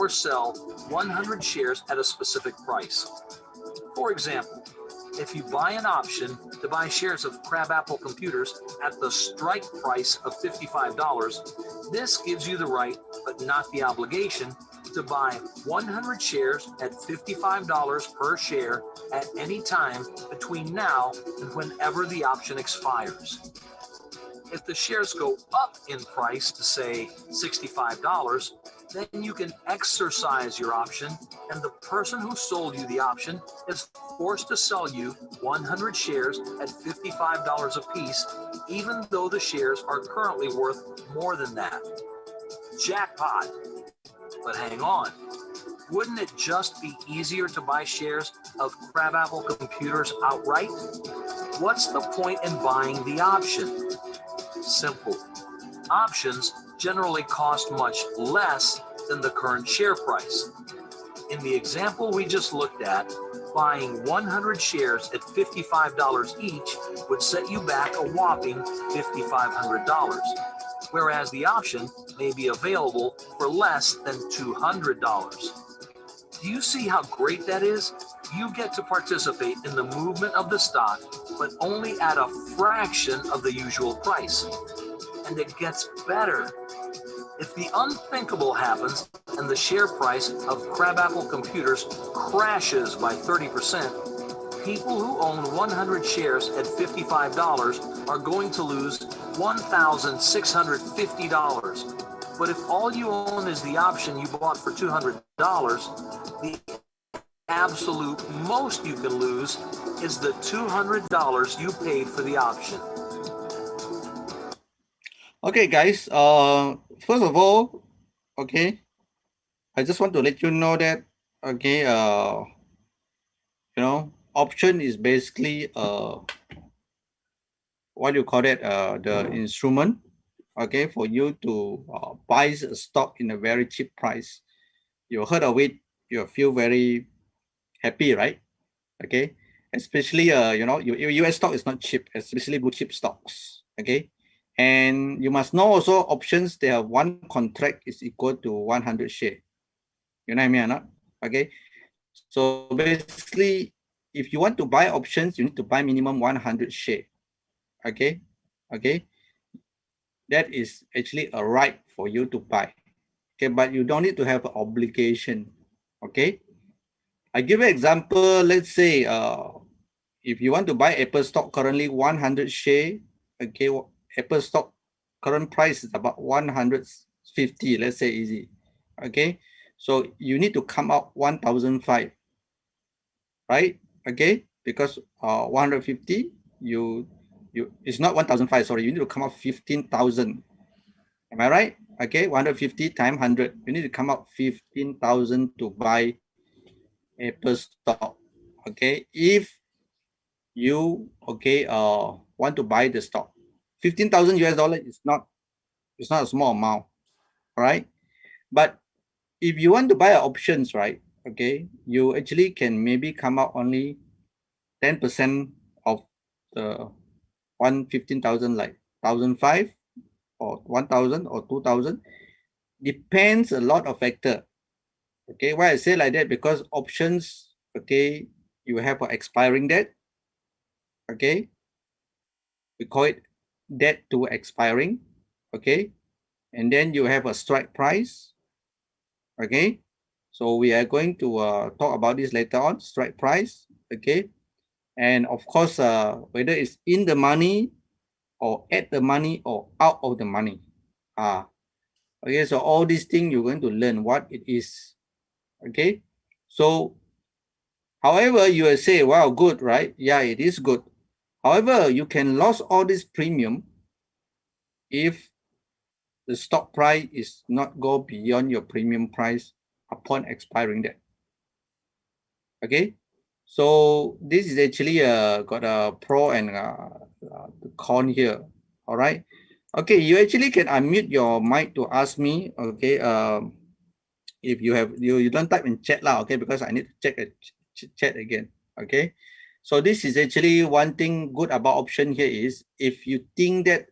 or sell 100 shares at a specific price. For example, if you buy an option to buy shares of Crabapple Computers at the strike price of $55, this gives you the right, but not the obligation, to buy 100 shares at $55 per share at any time between now and whenever the option expires. If the shares go up in price to, say, $65, then you can exercise your option, and the person who sold you the option is forced to sell you 100 shares at $55 a piece, even though the shares are currently worth more than that. Jackpot! But hang on. Wouldn't it just be easier to buy shares of Crabapple Computers outright? What's the point in buying the option? Simple. Options generally cost much less than the current share price. In the example we just looked at, buying 100 shares at $55 each would set you back a whopping $5,500, whereas the option may be available for less than $200. Do you see how great that is? You get to participate in the movement of the stock, but only at a fraction of the usual price. And it gets better. If the unthinkable happens and the share price of Crabapple Computers crashes by 30%, people who own 100 shares at $55 are going to lose $1,650. But if all you own is the option you bought for $200, the absolute most you can lose is the $200 you paid for the option. Okay, guys. First of all, okay, I just want to let you know that, okay, option is basically what you call it, the instrument, okay, for you to buy a stock in a very cheap price. You heard of it, you feel very happy, right? Okay, especially your US stock is not cheap, especially blue chip stocks. Okay, and you must know also options. They have one contract is equal to 100 share. You know what I mean or not? Okay, so basically, if you want to buy options, you need to buy minimum 100 share. Okay, that is actually a right for you to buy. Okay, but you don't need to have an obligation. Okay, I give you an example. Let's say if you want to buy Apple stock currently 100 share, okay, Apple stock current price is about 150, let's say easy. Okay, so you need to come out 1,005, right? Okay, because 150 you it's not 1,005, sorry, you need to come out 15,000. Am I right? Okay, 150 times 100, you need to come out 15,000 to buy Apple stock. Okay, if you want to buy the stock, 15,000 US dollar is not a small amount, right? But if you want to buy options, right? Okay, you actually can maybe come out only 10% of the 15,000, like 1,005 or 1,000 or 2,000. Depends a lot of factor. Okay, why I say like that? Because options, okay, you have an expiring date. Okay, we call it debt to expiring. Okay, and then you have a strike price. Okay, so we are going to talk about this later on, strike price. Okay, and of course whether it's in the money or at the money or out of the money. Okay, so all these things you're going to learn what it is. Okay, so however you will say, wow, good, right? Yeah, it is good. However, you can lose all this premium if the stock price is not go beyond your premium price upon expiring that. Okay, so this is actually got a pro and con here. All right. Okay, you actually can unmute your mic to ask me. Okay, if you have you don't type in chat lah. Okay, because I need to check the chat again. Okay, so this is actually one thing good about option here is if you think that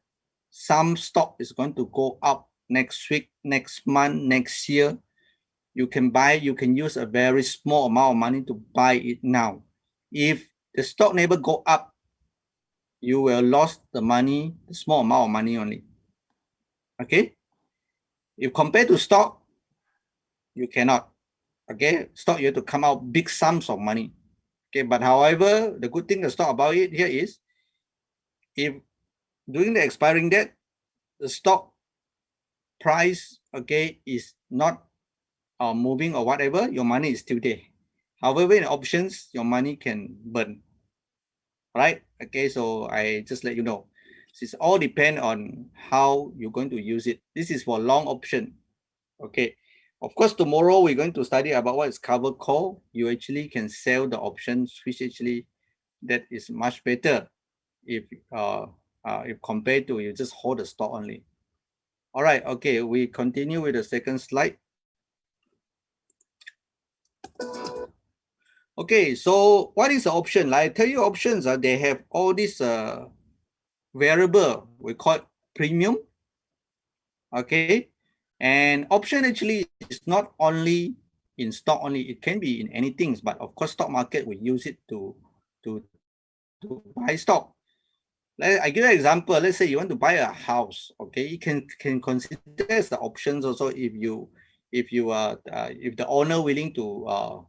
some stock is going to go up next week, next month, next year, you can use a very small amount of money to buy it now. If the stock never go up, you will lose the money, the small amount of money only. Okay. If compared to stock, you cannot. Okay. Stock, you have to come out big sums of money. Okay. But however, the good thing to talk about it here is, if during the expiring date, the stock price, okay, is not moving or whatever, your money is still there. However, in options, your money can burn. Right? Okay, so I just let you know. This all depend on how you're going to use it. This is for long option. Okay. Of course, tomorrow we're going to study about what is cover call. You actually can sell the options, which actually that is much better if compared to you just hold the stock only. All right. Okay. We continue with the second slide. Okay. So what is the option? Like I tell you, options they have all these variable we call it premium. Okay. And option actually is not only in stock only, it can be in any things, but of course stock market we use it to buy stock. I give you an example. Let's say you want to buy a house. Okay, you can consider as the options also if the owner willing to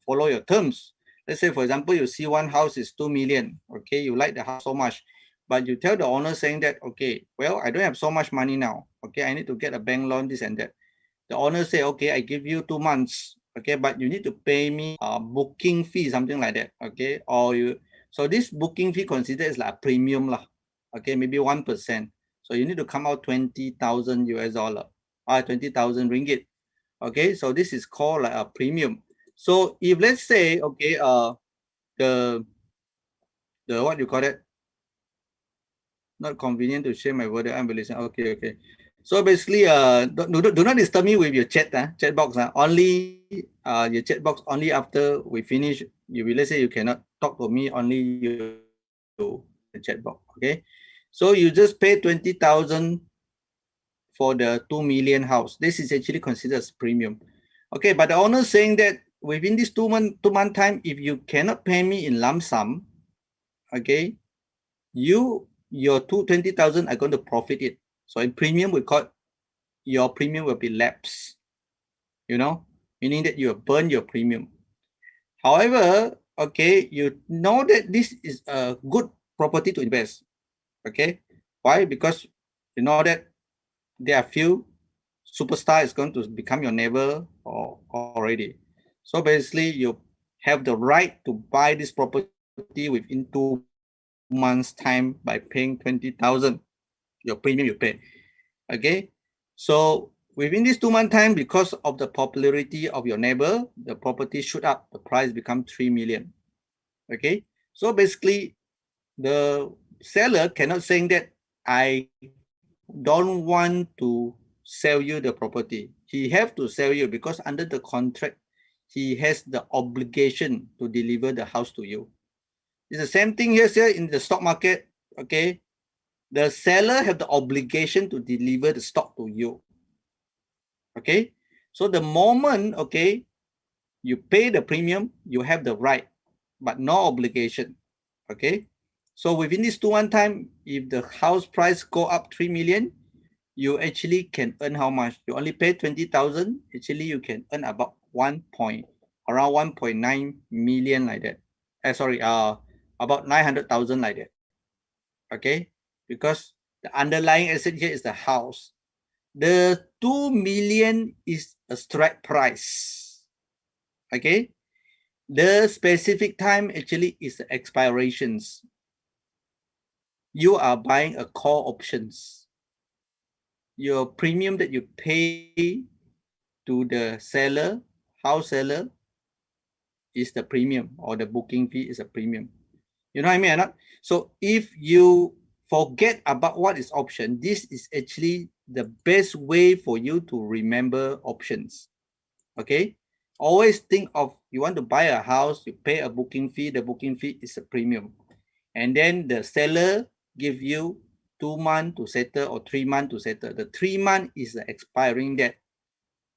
follow your terms. Let's say, for example, you see one house is 2 million. Okay, you like the house so much, but you tell the owner saying that, okay, well, I don't have so much money now. Okay, I need to get a bank loan, this and that. The owner say, okay, I give you 2 months. Okay, but you need to pay me a booking fee, something like that. Okay, or you. So this booking fee considered as like a premium lah. Okay, maybe 1%. So you need to come out 20,000 US dollar, 20,000 ringgit. Okay, so this is called like a premium. So if let's say, okay, the what you call it? Not convenient to share my word. I'm listening. Okay, okay. So basically, do not disturb me with your chat box. Only your chat box only after we finish. You will, let's say you cannot talk to me, only you the chat box. Okay. So you just pay 20,000 for the 2 million house. This is actually considered as premium. Okay, but the owner saying that within this 2 month time, if you cannot pay me in lump sum, okay, your 20,000 are going to profit it. So in premium, we call your premium will be lapse, meaning that you have burned your premium. However, okay, you know that this is a good property to invest. Okay, why? Because you know that there are few superstar is going to become your neighbor or already. So basically, you have the right to buy this property within 2 months time by paying 20,000, your premium you pay. Okay, so within this 2 month time, because of the popularity of your neighbor, the property shoot up, the price become 3 million. Okay, so basically the seller cannot saying that I don't want to sell you the property. He have to sell you because under the contract, he has the obligation to deliver the house to you. It's the same thing here in the stock market. Okay, the seller have the obligation to deliver the stock to you. Okay, so the moment, okay, you pay the premium, you have the right, but no obligation. Okay, so within this 2 month time, if the house price go up 3 million, you actually can earn how much? You only pay 20,000. Actually, you can earn about around 1.9 million like that. About 900,000 like that. Okay, because the underlying asset here is the house. The 2 million is a strike price. Okay, the specific time actually is the expirations. You are buying a call options. Your premium that you pay to the seller, house seller, is the premium, or the booking fee is a premium. You know what I mean or not? So if you forget about what is option, this is actually the best way for you to remember options. Okay, always think of, you want to buy a house, you pay a booking fee, the booking fee is a premium, and then the seller give you 2 months to settle or 3 months to settle. The 3 months is the expiring date.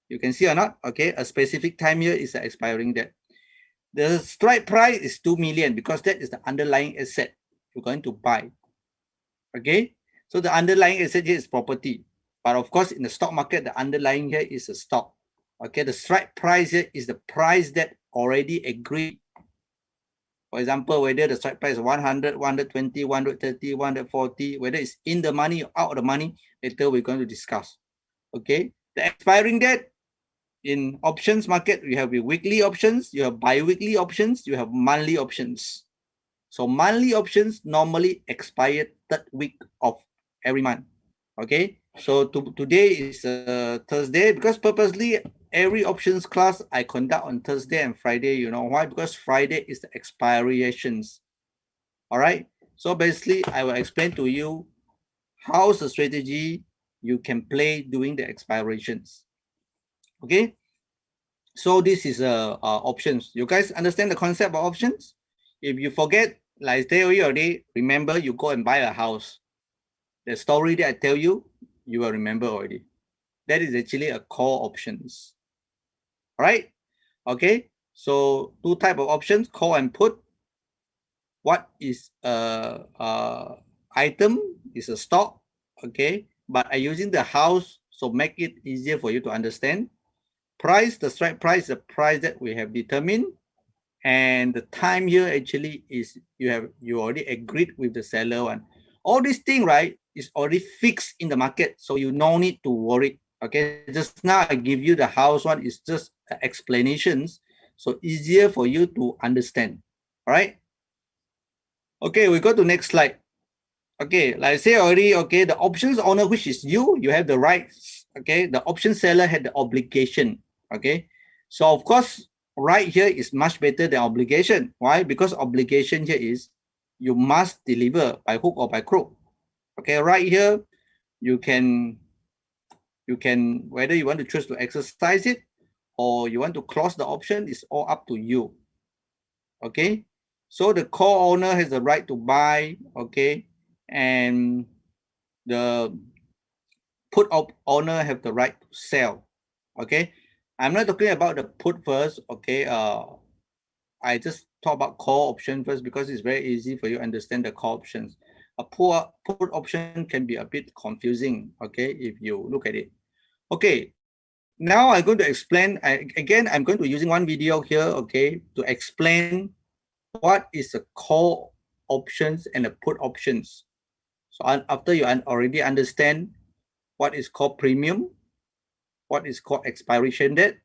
You can see or not? Okay, a specific time here is the expiring date. The strike price is 2 million because that is the underlying asset you're going to buy. Okay, so the underlying asset here is property. But of course, in the stock market, the underlying here is a stock. Okay, the strike price here is the price that already agreed. For example, whether the strike price is 100, 120, 130, 140, whether it's in the money or out of the money, later we're going to discuss. Okay, the expiring date in options market, you have weekly options, you have bi-weekly options, you have monthly options. So monthly options normally expire third week of every month. Okay, so today is Thursday, because purposely every options class I conduct on Thursday and Friday. You know why? Because Friday is the expirations. All right, so basically I will explain to you how's the strategy you can play during the expirations. Okay, so this is options. You guys understand the concept of options? If you forget, like I tell you already, remember you go and buy a house. The story that I tell you, you will remember already. That is actually a call options. Right? Okay. So two type of options, call and put. What is a item is a stock. Okay. But I'm using the house, so make it easier for you to understand. Price, the strike price, the price that we have determined. And the time here actually is you already agreed with the seller one. All this thing, right, is already fixed in the market, so you no need to worry. Okay, just now I give you the house one is just explanations, so easier for you to understand. All right. Okay, we go to next slide. Okay, like I say already, okay, the options owner, which is you have the rights. Okay, the option seller had the obligation. Okay, so of course, right here is much better than obligation. Why? Because obligation here is you must deliver by hook or by crook. Okay, right here, you can whether you want to choose to exercise it or you want to close the option, is all up to you. Okay, so the call owner has the right to buy. Okay, and the put owner have the right to sell. Okay, I'm not talking about the put first. Okay, I just talk about call option first because it's very easy for you to understand the call options. A put option can be a bit confusing. Okay, if you look at it. Okay, now I'm going to explain. Again, I'm going to using one video here. Okay, to explain what is the call options and the put options. So after you already understand what is called premium, what is called expiration date.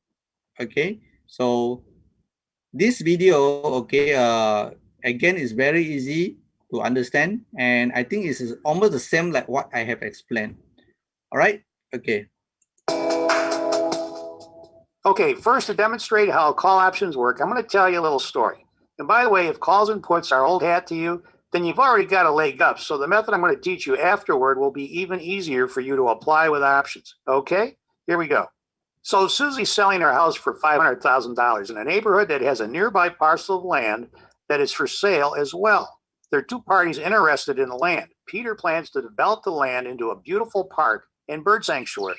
Okay, so this video, okay, again is very easy to understand, and I think it's almost the same like what I have explained. All right. Okay. Okay, first to demonstrate how call options work, I'm going to tell you a little story. And by the way, if calls and puts are old hat to you, then you've already got a leg up. So the method I'm going to teach you afterward will be even easier for you to apply with options. Okay, here we go. So Susie's selling her house for $500,000 in a neighborhood that has a nearby parcel of land that is for sale as well. There are two parties interested in the land. Peter plans to develop the land into a beautiful park and bird sanctuary.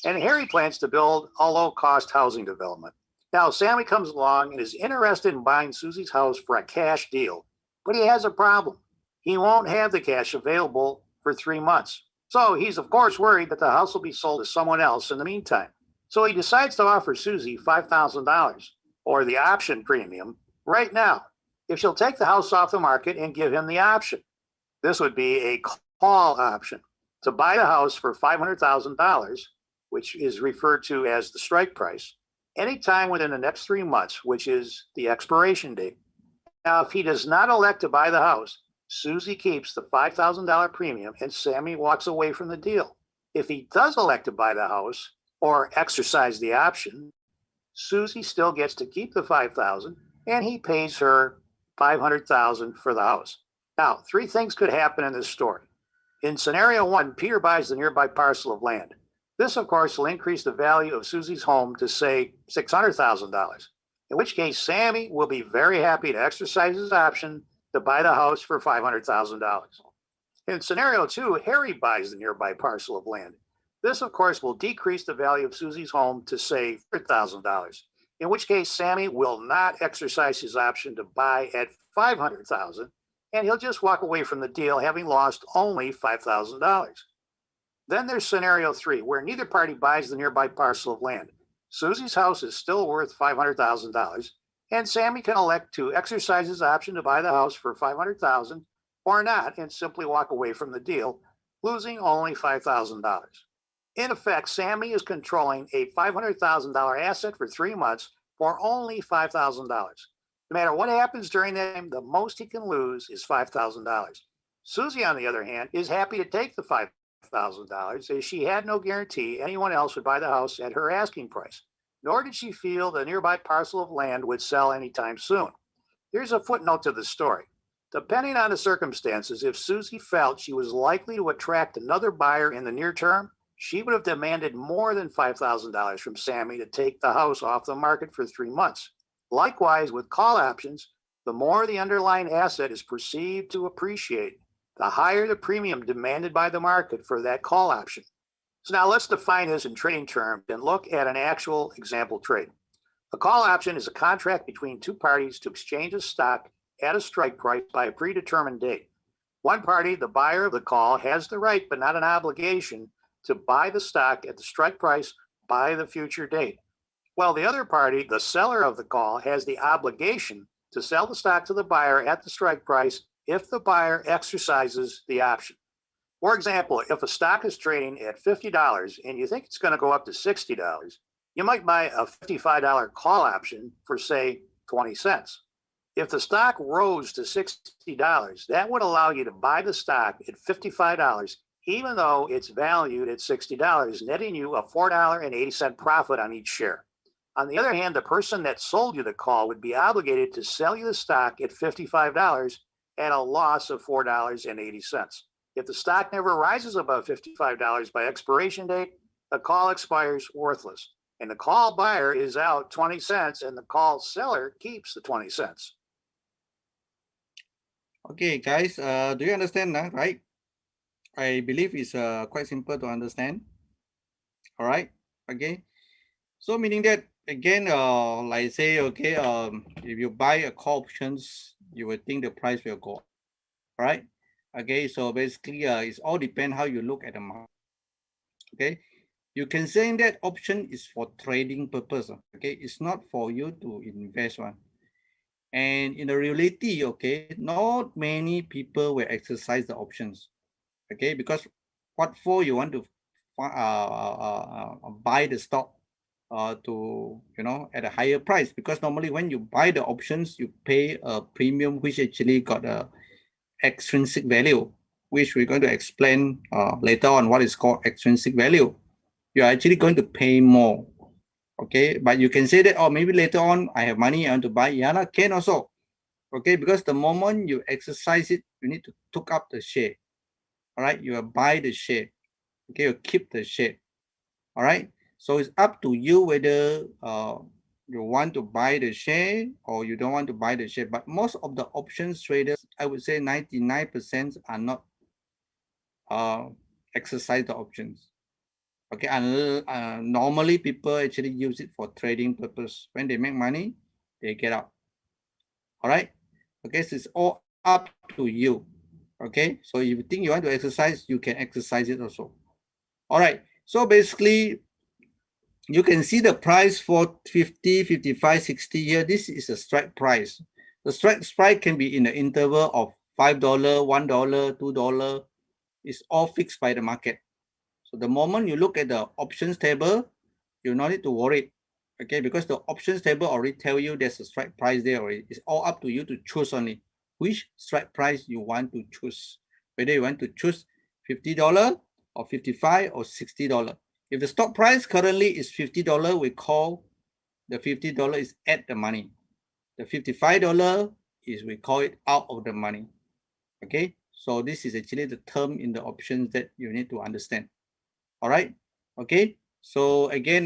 And Harry plans to build a low-cost housing development. Now, Sammy comes along and is interested in buying Susie's house for a cash deal, but he has a problem. He won't have the cash available for 3 months. So he's, of course, worried that the house will be sold to someone else in the meantime. So he decides to offer Susie $5,000, or the option premium, right now, if she'll take the house off the market and give him the option. This would be a call option to buy the house for $500,000, which is referred to as the strike price, anytime within the next 3 months, which is the expiration date. Now, if he does not elect to buy the house, Susie keeps the $5,000 premium and Sammy walks away from the deal. If he does elect to buy the house or exercise the option, Susie still gets to keep the $5,000 and he pays her $500,000 for the house. Now, 3 things could happen in this story. In scenario 1, Peter buys the nearby parcel of land. This, of course, will increase the value of Susie's home to, say, $600,000, in which case Sammy will be very happy to exercise his option to buy the house for $500,000. In scenario 2, Harry buys the nearby parcel of land. This, of course, will decrease the value of Susie's home to, say, $100,000, in which case Sammy will not exercise his option to buy at $500,000, and he'll just walk away from the deal having lost only $5,000. Then there's scenario 3, where neither party buys the nearby parcel of land. Susie's house is still worth $500,000, and Sammy can elect to exercise his option to buy the house for $500,000 or not and simply walk away from the deal, losing only $5,000. In effect, Sammy is controlling a $500,000 asset for 3 months for only $5,000. No matter what happens during that time, the most he can lose is $5,000. Susie, on the other hand, is happy to take the $5,000 as she had no guarantee anyone else would buy the house at her asking price, nor did she feel the nearby parcel of land would sell anytime soon. Here's a footnote to the story. Depending on the circumstances, if Susie felt she was likely to attract another buyer in the near term, she would have demanded more than $5,000 from Sammy to take the house off the market for 3 months. Likewise, with call options, the more the underlying asset is perceived to appreciate, the higher the premium demanded by the market for that call option. So now let's define this in trading terms and look at an actual example trade. A call option is a contract between 2 parties to exchange a stock at a strike price by a predetermined date. One party, the buyer of the call, has the right but not an obligation to buy the stock at the strike price by the future date, while the other party, the seller of the call, has the obligation to sell the stock to the buyer at the strike price if the buyer exercises the option. For example, if a stock is trading at $50 and you think it's going to go up to $60, you might buy a $55 call option for, say, 20 cents. If the stock rose to $60, that would allow you to buy the stock at $55, even though it's valued at $60, netting you a $4.80 profit on each share. On the other hand, the person that sold you the call would be obligated to sell you the stock at $55 at a loss of $4.80. If the stock never rises above $55 by expiration date, the call expires worthless, and the call buyer is out 20 cents and the call seller keeps the 20 cents. Okay, guys, do you understand now, right? I believe it's quite simple to understand. All right, okay. So meaning that, again, like say, okay, if you buy a call options, you will think the price will go up, right? Okay, so basically, it's all depend how you look at the market. Okay, you can say that option is for trading purpose. Okay, it's not for you to invest one. And in the reality, okay, not many people will exercise the options. Okay, because what for you want to buy the stock to, you know, at a higher price, because normally when you buy the options, you pay a premium which actually got a extrinsic value, which we're going to explain later on what is called extrinsic value. You're actually going to pay more. Okay, but you can say that, oh, maybe later on I have money, I want to buy. Yeah, can also. Okay, because the moment you exercise it, you need to took up the share. All right, you will buy the share. Okay, you keep the share. All right, so it's up to you whether you want to buy the share or you don't want to buy the share. But most of the options traders, I would say 99% are not exercise the options. Okay, and normally people actually use it for trading purpose. When they make money, they get out. All right, okay, so it's all up to you. Okay, so if you think you want to exercise, you can exercise it also. All right, so basically you can see the price for 50, 55, 60 here. This is a strike price. The strike price can be in the interval of $5, $1, $2. It's all fixed by the market. So the moment you look at the options table, you don't need to worry. Okay, because the options table already tell you there's a strike price there already. It's all up to you to choose only which strike price you want to choose. Whether you want to choose $50 or $55 or $60. If the stock price currently is $50, we call the $50 is at the money. The $55 is, we call it out of the money. Okay, so this is actually the term in the options that you need to understand. All right, okay, so again,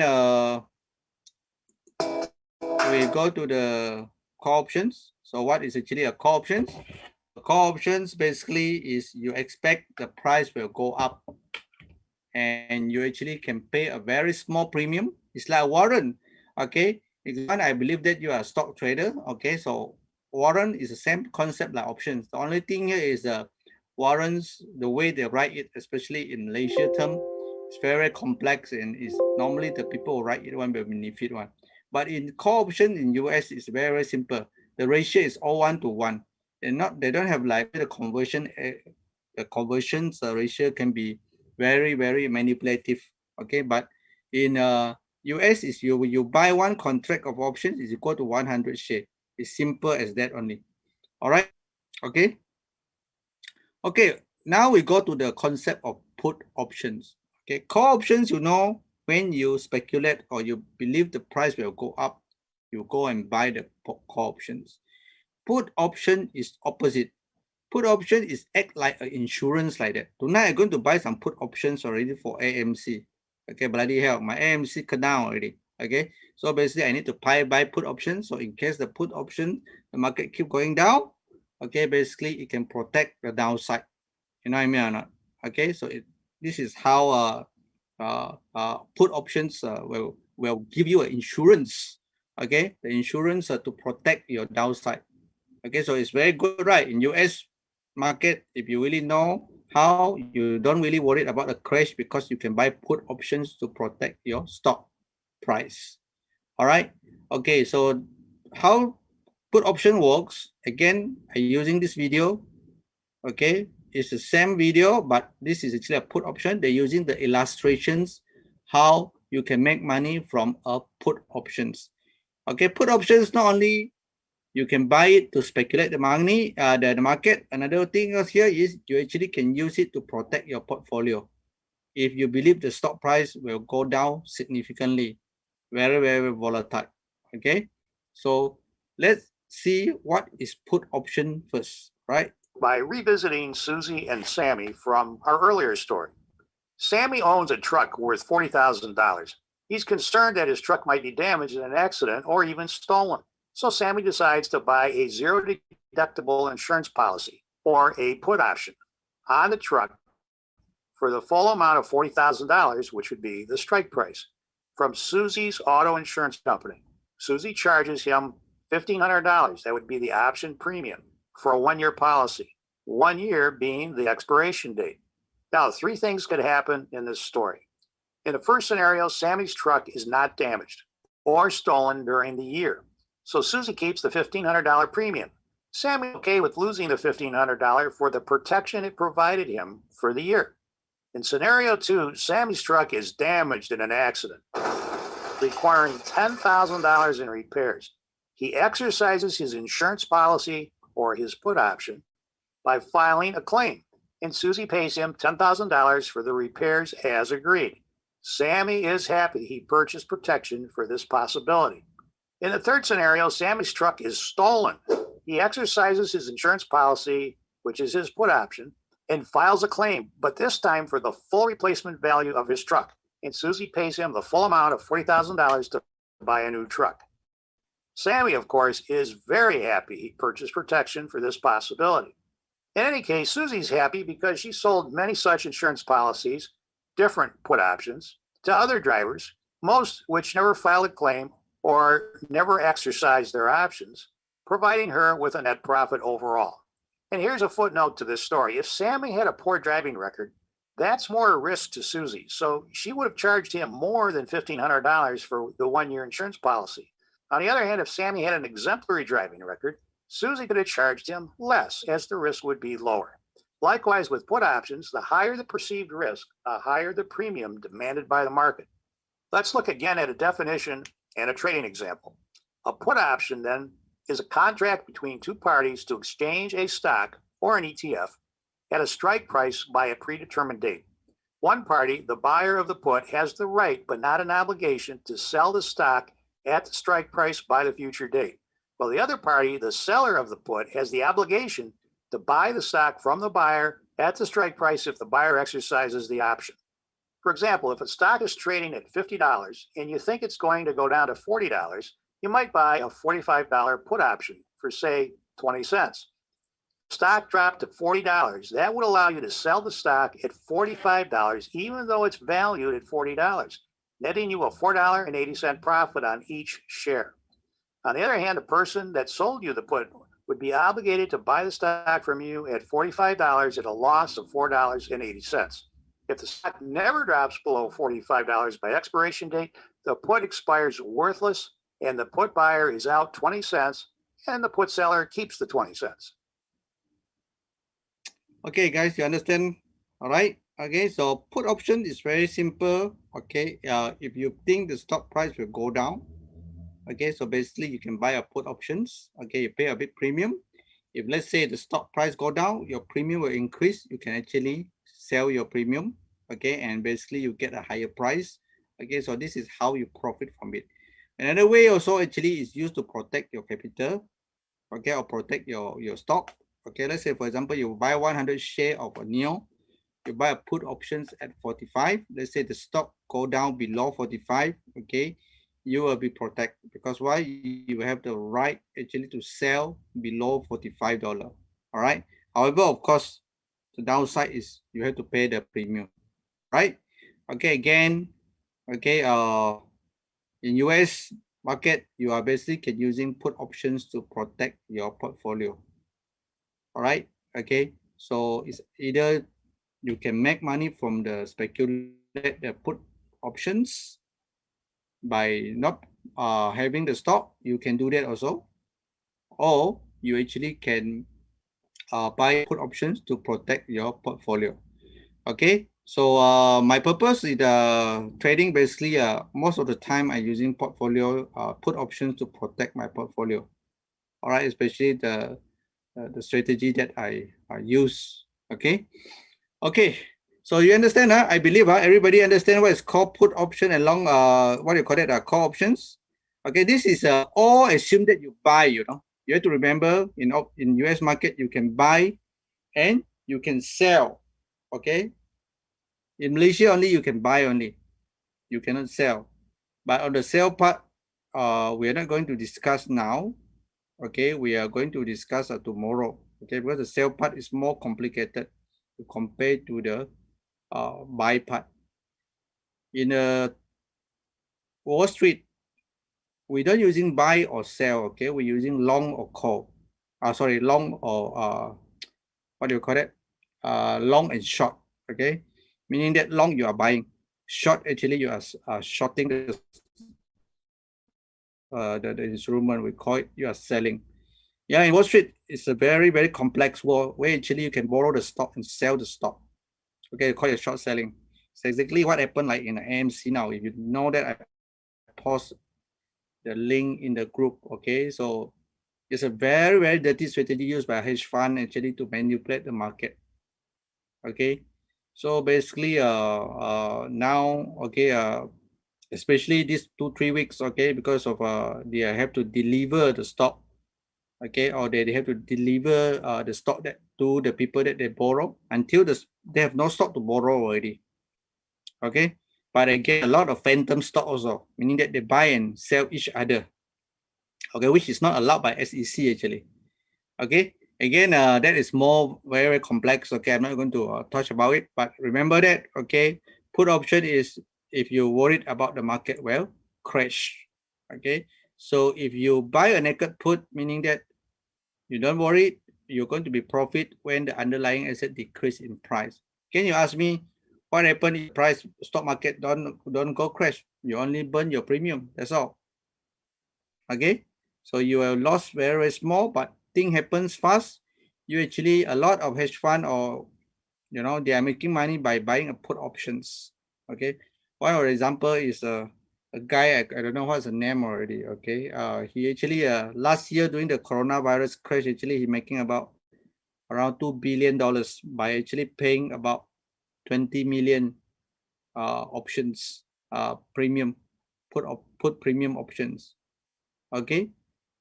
we go to the call options. So what is actually a call options? Call options basically is you expect the price will go up and you actually can pay a very small premium. It's like a warrant. Okay, example, I believe that you are a stock trader. Okay, so warrant is the same concept like options. The only thing here is warrants, the way they write it, especially in Malaysia term, it's very complex, and it's normally the people who write it one by benefit one. But in call option in US, it's very, very simple. The ratio is all 1-to-1. And not they don't have like the conversion. The conversions ratio can be very, very manipulative. Okay, but in US is you buy one contract of options is equal to 100 share. It's simple as that only. All right. Okay. Okay. Now we go to the concept of put options. Okay, call options, you know, when you speculate or you believe the price will go up, you go and buy the call options. Put option is opposite. Put option is act like an insurance like that. Tonight I'm going to buy some put options already for AMC. Okay, bloody hell, my AMC cut down already. Okay, so basically I need to buy put options. So in case the put option, the market keep going down, okay, basically it can protect the downside. You know what I mean or not? Okay, so this is how put options will give you an insurance. Okay, the insurance to protect your downside. Okay, so it's very good, right? In US market, if you really know how, you don't really worry about a crash because you can buy put options to protect your stock price. All right. Okay, so how put option works, again, I'm using this video. Okay, it's the same video, but this is actually a put option. They're using the illustrations how you can make money from a put options. Okay, put options not only you can buy it to speculate the money, the market. Another thing else here is you actually can use it to protect your portfolio. If you believe the stock price will go down significantly, very, very volatile. Okay, so let's see what is put option first, right? By revisiting Susie and Sammy from our earlier story. Sammy owns a truck worth $40,000. He's concerned that his truck might be damaged in an accident or even stolen. So Sammy decides to buy a zero deductible insurance policy, or a put option, on the truck for the full amount of $40,000, which would be the strike price, from Susie's auto insurance company. Susie charges him $1,500. That would be the option premium for a 1-year policy, 1 year being the expiration date. Now, 3 things could happen in this story. In the first scenario, Sammy's truck is not damaged or stolen during the year. So Susie keeps the $1,500 premium. Sammy okay with losing the $1,500 for the protection it provided him for the year. In scenario 2, Sammy's truck is damaged in an accident, requiring $10,000 in repairs. He exercises his insurance policy or his put option by filing a claim, and Susie pays him $10,000 for the repairs as agreed. Sammy is happy he purchased protection for this possibility. In the third scenario, Sammy's truck is stolen. He exercises his insurance policy, which is his put option, and files a claim, but this time for the full replacement value of his truck. And Susie pays him the full amount of $40,000 to buy a new truck. Sammy, of course, is very happy he purchased protection for this possibility. In any case, Susie's happy because she sold many such insurance policies, different put options, to other drivers, most which never filed a claim or never exercised their options, providing her with a net profit overall. And here's a footnote to this story. If Sammy had a poor driving record, that's more risk to Susie. So she would have charged him more than $1,500 for the 1-year insurance policy. On the other hand, if Sammy had an exemplary driving record, Susie could have charged him less, as the risk would be lower. Likewise, with put options, the higher the perceived risk, the higher the premium demanded by the market. Let's look again at a definition and a trading example. A put option, then, is a contract between 2 parties to exchange a stock or an ETF at a strike price by a predetermined date. One party, the buyer of the put, has the right but not an obligation to sell the stock at the strike price by the future date, while the other party, the seller of the put, has the obligation to buy the stock from the buyer at the strike price if the buyer exercises the option. For example, if a stock is trading at $50 and you think it's going to go down to $40, you might buy a $45 put option for, say, 20 cents. stock dropped to $40, that would allow you to sell the stock at $45, even though it's valued at $40, netting you a $4.80 profit on each share. On the other hand, the person that sold you the put would be obligated to buy the stock from you at $45 at a loss of $4.80. If the stock never drops below $45 by expiration date, the put expires worthless and the put buyer is out 20 cents and the put seller keeps the 20 cents. Okay, guys, you understand? All right. Okay, so put option is very simple. Okay, if you think the stock price will go down, okay, so basically you can buy a put options. Okay, you pay a bit premium. If let's say the stock price go down, your premium will increase. You can actually sell your premium. Okay, and basically you get a higher price. Okay, so this is how you profit from it. Another way also actually is used to protect your capital. Okay, or protect your stock. Okay, let's say for example you buy 100 share of a NEO, you buy a put options at 45. Let's say the stock go down below 45. Okay, you will be protected because why? You have the right actually to sell below $45. All right. However, of course, the downside is you have to pay the premium. Right. Okay. Again. Okay. In US market, you are basically using put options to protect your portfolio. All right. Okay. So it's either you can make money from the speculate the put options by not having the stock. You can do that also, or you actually can buy put options to protect your portfolio. Okay. So my purpose is trading. Basically, most of the time I using portfolio put options to protect my portfolio. All right, especially the strategy that I use. Okay. Okay. So you understand, huh? I believe everybody understand what is called put option and long what do you call it? Call options. Okay, this is all assume that you buy. You know, you have to remember in US market you can buy and you can sell. Okay. In Malaysia only you can buy only. You cannot sell. But on the sell part, we are not going to discuss now. Okay, we are going to discuss tomorrow. Okay, because the sell part is more complicated compared to the buy part. In Wall Street, we don't using buy or sell. Okay, we're using long or call. Sorry, long or what do you call it? Long and short. Okay, meaning that long you are buying, short actually you are shorting the instrument. We call it you are selling. Yeah, in Wall Street, it's a very, very complex world where actually you can borrow the stock and sell the stock. Okay, call it short selling. It's exactly what happened like in the AMC now. If you know that, I post the link in the group. Okay, so it's a very, very dirty strategy used by a hedge fund actually to manipulate the market. Okay, so basically now, okay, especially these 2-3 weeks, okay, because of they have to deliver the stock. Okay, or they have to deliver the stock that to the people that they borrow until they have no stock to borrow already. Okay, but again, a lot of phantom stock also, meaning that they buy and sell each other. Okay, which is not allowed by SEC actually. Okay, again, that is more very, very complex. Okay, I'm not going to touch about it, but remember that. Okay, put option is if you're worried about the market will crash. Okay, so if you buy a naked put, meaning that you don't worry, you're going to be profit when the underlying asset decrease in price. Can you ask me what happened if price stock market don't go crash? You only burn your premium. That's all. Okay, so you have lost very, very small, but thing happens fast. You actually a lot of hedge fund or they are making money by buying a put options. Okay, one of the example is a guy, I don't know what's the name already. Okay, he actually last year during the coronavirus crash, actually he making about around $2 billion by actually paying about 20 million options premium put premium options. Okay,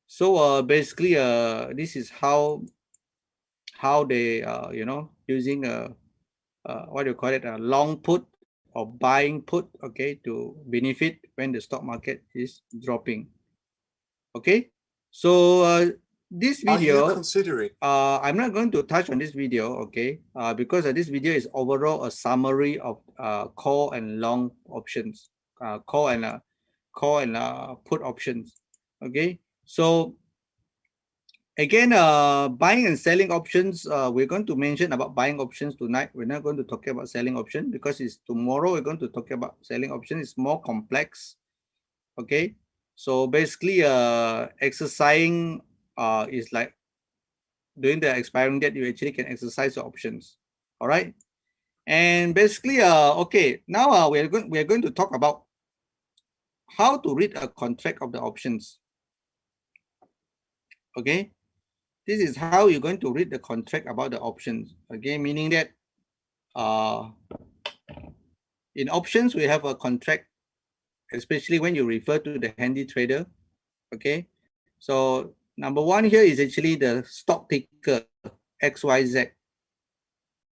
so basically this is how they using what do you call it, a long put or buying put, okay, to benefit when the stock market is dropping. Okay, so this Are you video, considering? I'm not going to touch on this video, okay? Because this video is overall a summary of call and long options, call and put options, okay? So again, buying and selling options, we're going to mention about buying options tonight. We're not going to talk about selling option because it's tomorrow we're going to talk about selling option. It's more complex, okay? So basically, exercising is like during the expiring date, you actually can exercise your options. All right. And basically, okay, now we are going to talk about how to read a contract of the options. Okay. This is how you're going to read the contract about the options. Okay, meaning that in options, we have a contract, especially when you refer to the handy trader. Okay. So number one here is actually the stock ticker XYZ.